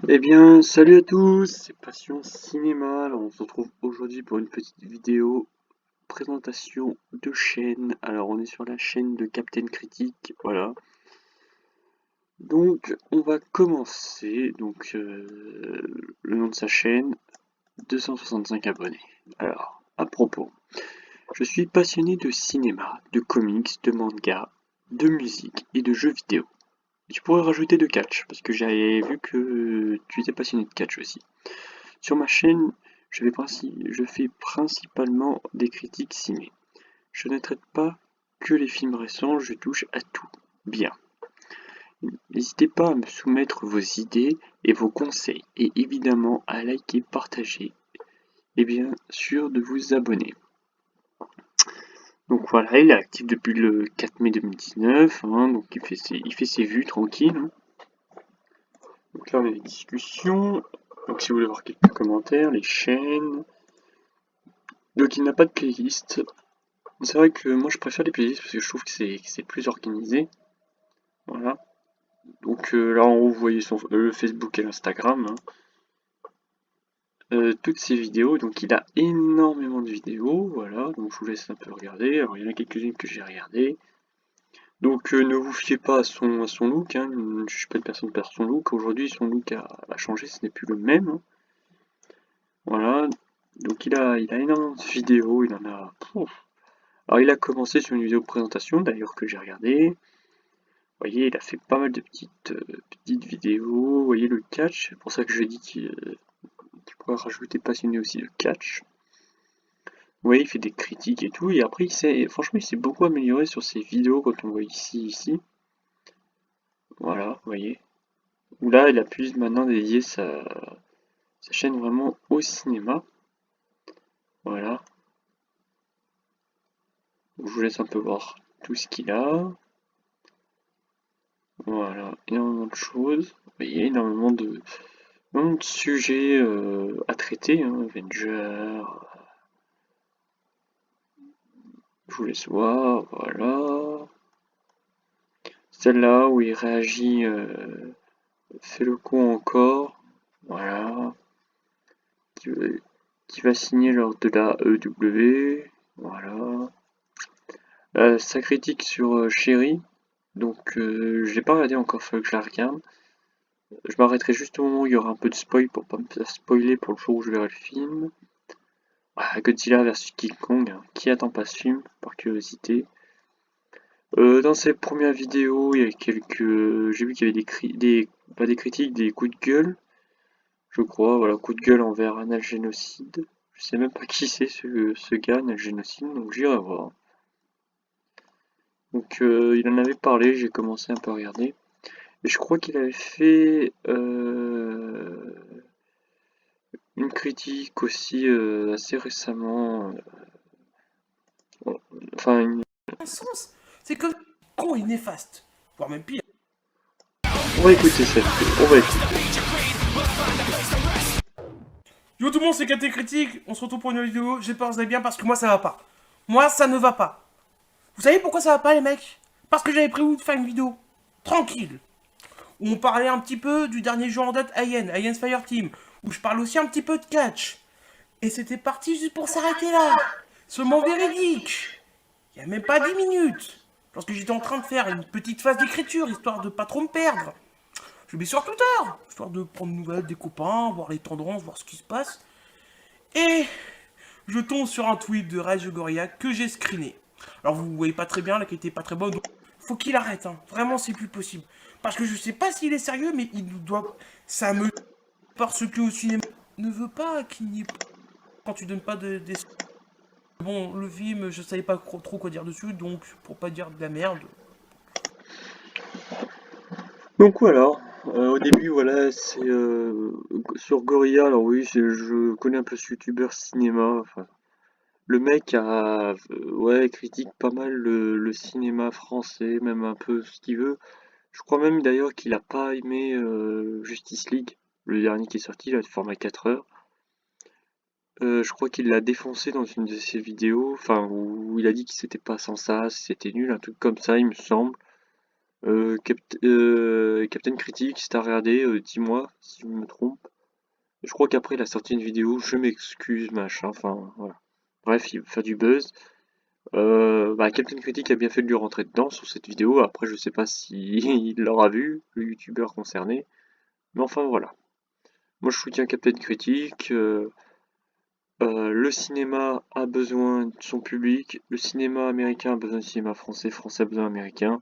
Eh bien, salut à tous, c'est Passion Cinéma. Alors, on se retrouve aujourd'hui pour une petite vidéo présentation de chaîne. Alors, on est sur la chaîne de Captain Critique, voilà. Donc, on va commencer. Donc, le nom de sa chaîne, 265 abonnés. Alors, à propos, je suis passionné de cinéma, de comics, de manga, de musique et de jeux vidéo. Tu pourrais rajouter de catch, parce que j'avais vu que tu étais passionné de catch aussi. Sur ma chaîne, je fais principalement des critiques ciné. Je ne traite pas que les films récents, je touche à tout. Bien. N'hésitez pas à me soumettre vos idées et vos conseils, et évidemment à liker, partager, et bien sûr de vous abonner. Donc voilà, il est actif depuis le 4 mai 2019, hein, donc il fait ses vues tranquille, hein. Donc là on a les discussions, donc si vous voulez voir quelques commentaires, les chaînes. Donc il n'a pas de playlist. C'est vrai que moi je préfère les playlists parce que je trouve que c'est plus organisé. Voilà. Donc là en haut vous voyez le Facebook et l'Instagram, hein. Toutes ces vidéos, donc il a énormément de vidéos, voilà, donc je vous laisse un peu regarder. Alors il y en a quelques-unes que j'ai regardées. Donc ne vous fiez pas à son look, hein. Je ne suis pas une personne par son look. Aujourd'hui son look a changé, ce n'est plus le même, hein. Voilà. Donc il a énormément de vidéos, il en a. Pouf. Alors il a commencé sur une vidéo de présentation d'ailleurs que j'ai regardée. Vous voyez, il a fait pas mal de petites vidéos. Vous voyez le catch, c'est pour ça que je dis qu'il pourrait rajouter passionné aussi de catch. Vous voyez, il fait des critiques et tout, et après, franchement, il s'est beaucoup amélioré sur ses vidéos quand on voit ici. Voilà, vous voyez. Où là, il a pu maintenant dédier sa chaîne vraiment au cinéma. Voilà. Donc, je vous laisse un peu voir tout ce qu'il a. Voilà, énormément de choses. Vous voyez, énormément de sujets à traiter, hein. Avengers. Je vous laisse voir, voilà. Celle-là où il réagit, fait le con encore, voilà. Qui, qui va signer lors de la EW, voilà. Sa critique sur Chéri, donc j'ai pas regardé encore, faut que je la regarde. Je m'arrêterai juste au moment où il y aura un peu de spoil pour pas me faire spoiler pour le jour où je verrai le film. Ah, Godzilla vs King Kong, hein. Qui attend pas ce film, par curiosité? Dans ses premières vidéos, il y a j'ai vu qu'il y avait pas des critiques, des coups de gueule, je crois, voilà, coups de gueule envers Anal Génocide. Je sais même pas qui c'est ce gars, Anal Génocide, donc j'irai voir. Donc il en avait parlé, j'ai commencé un peu à regarder. Et je crois qu'il avait fait une critique aussi assez récemment. Enfin, Un sens. C'est que con et néfaste. Voire même pire. on va écouter cette. On va écouter. Yo tout le monde, c'est KT Critique. On se retrouve pour une nouvelle vidéo. J'espère que vous allez bien parce que moi ça va pas. Moi ça ne va pas. Vous savez pourquoi ça va pas les mecs? Parce que j'avais prévu de faire une vidéo tranquille. Où on parlait un petit peu du dernier jeu en date Alliance Fireteam. Où je parle aussi un petit peu de catch. Et c'était parti juste pour s'arrêter là. Seulement véridique. Il y a même pas 10 minutes. Lorsque j'étais en train de faire une petite phase d'écriture, histoire de pas trop me perdre. Je mets sur Twitter, histoire de prendre des nouvelles des copains, voir les tendances, voir ce qui se passe. Et je tombe sur un tweet de Rage Gorilla que j'ai screené. Alors vous voyez pas très bien, la qualité est pas très bonne, donc faut qu'il arrête, hein. Vraiment c'est plus possible. Parce que je sais pas s'il est sérieux, mais il doit... Ça me... Parce que au cinéma ne veut pas qu'il n'y ait... Quand tu donnes pas des... Bon, le film, je savais pas trop quoi dire dessus, donc pour pas dire de la merde. Donc voilà, au début voilà, c'est sur Gorilla, alors oui, je connais un peu ce youtubeur cinéma, enfin, le mec ouais, critique pas mal le cinéma français, même un peu ce qu'il veut. Je crois même d'ailleurs qu'il a pas aimé Justice League, le dernier qui est sorti, là, de format 4 heures. Je crois qu'il l'a défoncé dans une de ses vidéos, enfin, où il a dit que c'était pas sans ça, c'était nul, un truc comme ça, il me semble. Captain Critic, si t'as regardé, dis-moi si je me trompe. Je crois qu'après il a sorti une vidéo, je m'excuse, machin, enfin voilà. Bref, il veut faire du buzz. Captain Critic a bien fait de lui rentrer dedans sur cette vidéo. Après, je sais pas si il l'aura vu, le youtubeur concerné. Mais enfin voilà. Moi je soutiens Captain Critic. Le cinéma a besoin de son public. Le cinéma américain a besoin du cinéma français. Français a besoin d'américain.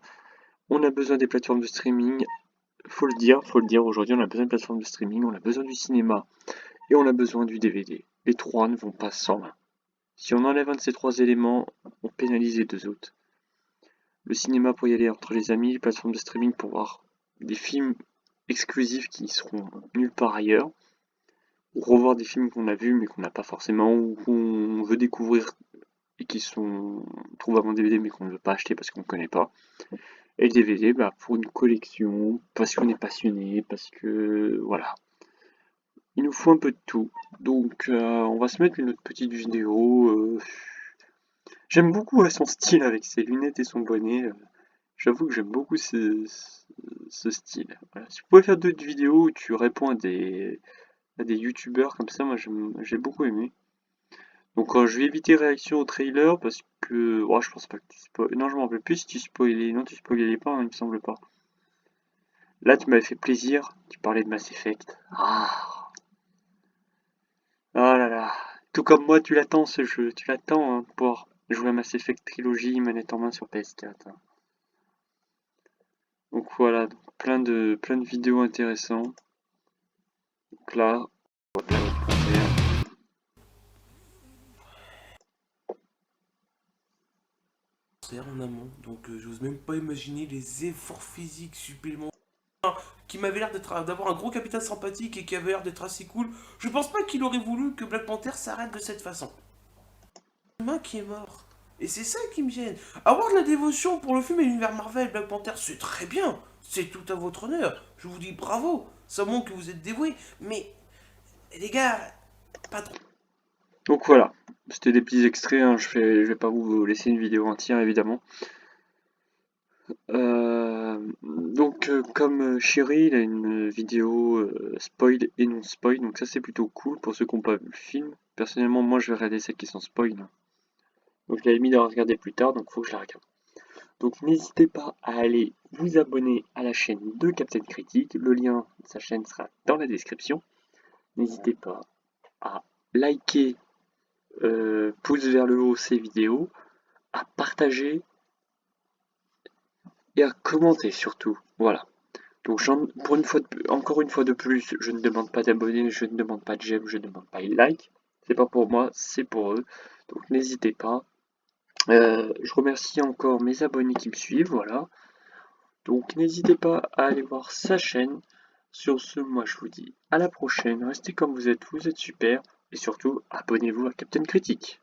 On a besoin des plateformes de streaming. Faut le dire. Aujourd'hui, on a besoin de plateformes de streaming. On a besoin du cinéma. Et on a besoin du DVD. Les trois ne vont pas sans l'un. Si on enlève un de ces trois éléments, on pénalise les deux autres. Le cinéma pour y aller entre les amis, les plateformes de streaming pour voir des films exclusifs qui seront nulle part ailleurs, ou revoir des films qu'on a vus mais qu'on n'a pas forcément, ou qu'on veut découvrir et qui sont trouvables en DVD mais qu'on ne veut pas acheter parce qu'on ne connaît pas. Et le DVD, pour une collection, parce qu'on est passionné, parce que voilà. Il nous faut un peu de tout. Donc on va se mettre une autre petite vidéo. J'aime beaucoup son style avec ses lunettes et son bonnet. J'avoue que j'aime beaucoup ce style. Voilà. Si vous pouvez faire d'autres vidéos où tu réponds à des youtubeurs comme ça, moi j'ai beaucoup aimé. Donc je vais éviter réaction au trailer parce que je pense pas que tu spoil. Non, je m'en rappelle plus si tu spoilais. Non, tu spoilais pas, hein, il me semble pas. Là, tu m'avais fait plaisir. Tu parlais de Mass Effect. Ah, oh là là. Tout comme moi, tu l'attends ce jeu. Tu l'attends hein, pour jouer à Mass Effect Trilogy manette en main sur PS4. Hein. Donc voilà, plein de vidéos intéressantes. Donc là, on va bien le faire. En amont, donc j'ose même pas imaginer les efforts physiques supplémentaires qui m'avait l'air d'avoir un gros capital sympathique et qui avait l'air d'être assez cool. Je pense pas qu'il aurait voulu que Black Panther s'arrête de cette façon. Humain qui est mort. Et c'est ça qui me gêne. Avoir de la dévotion pour le film et l'univers Marvel, Black Panther, c'est très bien. C'est tout à votre honneur. Je vous dis bravo. Ça montre que vous êtes dévoués. Mais, les gars, pas trop. Donc voilà, c'était des petits extraits, hein, je vais pas vous laisser une vidéo entière évidemment. Comme Chéri, il a une vidéo spoil et non spoil, donc ça c'est plutôt cool pour ceux qui n'ont pas vu le film. Personnellement, moi je vais regarder celles qui sont spoil. Donc je l'avais mis à regarder plus tard, donc faut que je la regarde. Donc n'hésitez pas à aller vous abonner à la chaîne de Captain Critique, le lien de sa chaîne sera dans la description. N'hésitez pas à liker, pouce vers le haut ces vidéos, à partager et à commenter surtout. Voilà. Donc pour encore une fois de plus, je ne demande pas d'abonnés, je ne demande pas de j'aime, je ne demande pas de like. C'est pas pour moi, c'est pour eux. Donc n'hésitez pas. Je remercie encore mes abonnés qui me suivent, voilà. Donc n'hésitez pas à aller voir sa chaîne. Sur ce, moi je vous dis à la prochaine. Restez comme vous êtes super. Et surtout, abonnez-vous à Captain Critique.